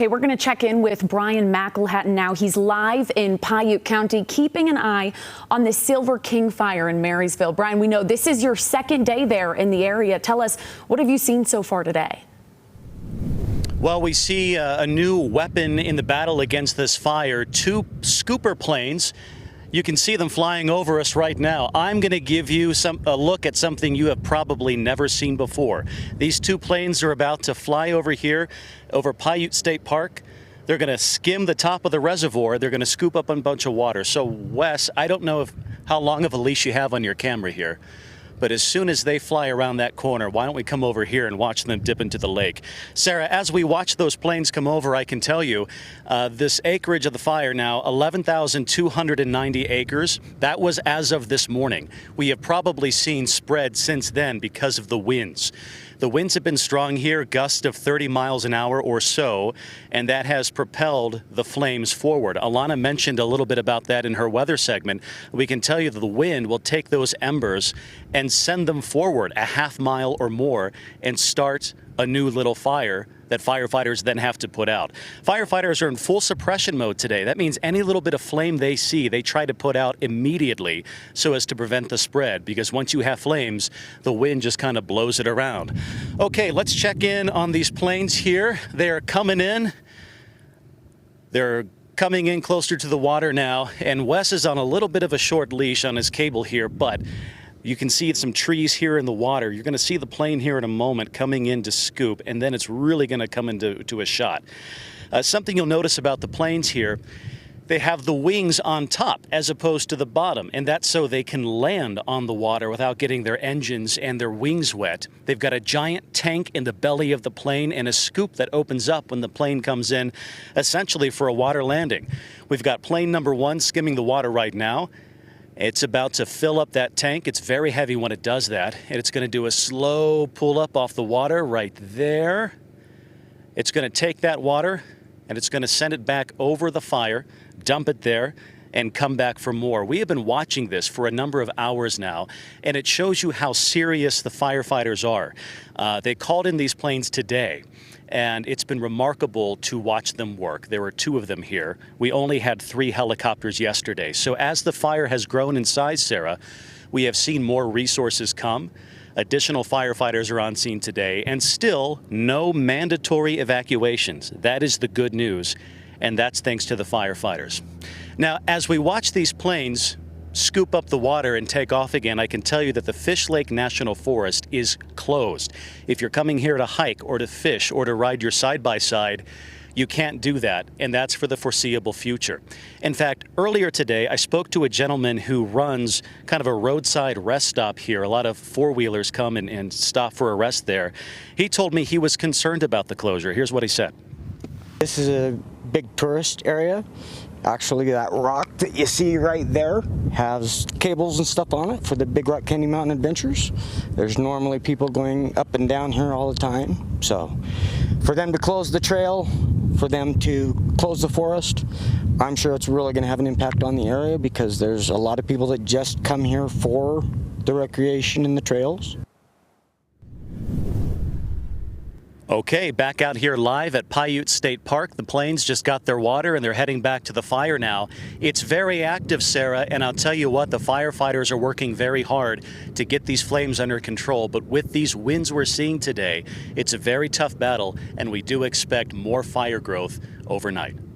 Okay, we're going to check in with Brian McElhatton now. He's live in Piute County, keeping an eye on the Silver King fire in Marysville. Brian, we know this is your second day there in the area. Tell us, what have you seen so far today? Well, we see a new weapon in the battle against this fire, two scooper planes. You can see them flying over us right now. I'm going to give you a look at something you have probably never seen before. These two planes are about to fly over here, over Piute State Park. They're going to skim the top of the reservoir. They're going to scoop up a bunch of water. So, Wes, I don't know how long of a leash you have on your camera here, but as soon as they fly around that corner, why don't we come over here and watch them dip into the lake? Sarah, as we watch those planes come over, I can tell you this acreage of the fire now, 11,290 acres. That was as of this morning. We have probably seen spread since then because of the winds. The winds have been strong here, gusts of 30 miles an hour or so, and that has propelled the flames forward. Alana mentioned a little bit about that in her weather segment. We can tell you that the wind will take those embers and send them forward a half mile or more and start a new little fire that firefighters then have to put out. Firefighters are in full suppression mode today. That means any little bit of flame they see, they try to put out immediately so as to prevent the spread, because once you have flames, the wind just kind of blows it around. Okay, let's check in on these planes here. They are coming in. They're coming in closer to the water now, and Wes is on a little bit of a short leash on his cable here, but you can see some trees here in the water. You're going to see the plane here in a moment coming in to scoop, and then it's really going to come into a shot. Something you'll notice about the planes here, they have the wings on top as opposed to the bottom, and that's so they can land on the water without getting their engines and their wings wet. They've got a giant tank in the belly of the plane and a scoop that opens up when the plane comes in, essentially for a water landing. We've got plane number one skimming the water right now. It's about to fill up that tank. It's very heavy when it does that, and it's going to do a slow pull up off the water right there. It's going to take that water, and it's going to send it back over the fire, dump it there, and come back for more. We have been watching this for a number of hours now, and it shows you how serious the firefighters are. They called in these planes today, and it's been remarkable to watch them work. There were two of them here. We only had 3 helicopters yesterday. So as the fire has grown in size, Sarah, we have seen more resources come. Additional firefighters are on scene today, and still no mandatory evacuations. That is the good news, and that's thanks to the firefighters. Now, as we watch these planes scoop up the water and take off again, I can tell you that the Fishlake National Forest is closed. If you're coming here to hike or to fish or to ride your side-by-side, you can't do that, and that's for the foreseeable future. In fact, earlier today, I spoke to a gentleman who runs kind of a roadside rest stop here. A lot of four-wheelers come and stop for a rest there. He told me he was concerned about the closure. Here's what he said. This is a big tourist area. Actually, that rock that you see right there has cables and stuff on it for the Big Rock Candy Mountain Adventures. There's normally people going up and down here all the time. So for them to close the trail, for them to close the forest, I'm sure it's really going to have an impact on the area, because there's a lot of people that just come here for the recreation and the trails. Okay, back out here live at Piute State Park. The planes just got their water and they're heading back to the fire now. It's very active, Sarah, and I'll tell you what, the firefighters are working very hard to get these flames under control. But with these winds we're seeing today, it's a very tough battle, and we do expect more fire growth overnight.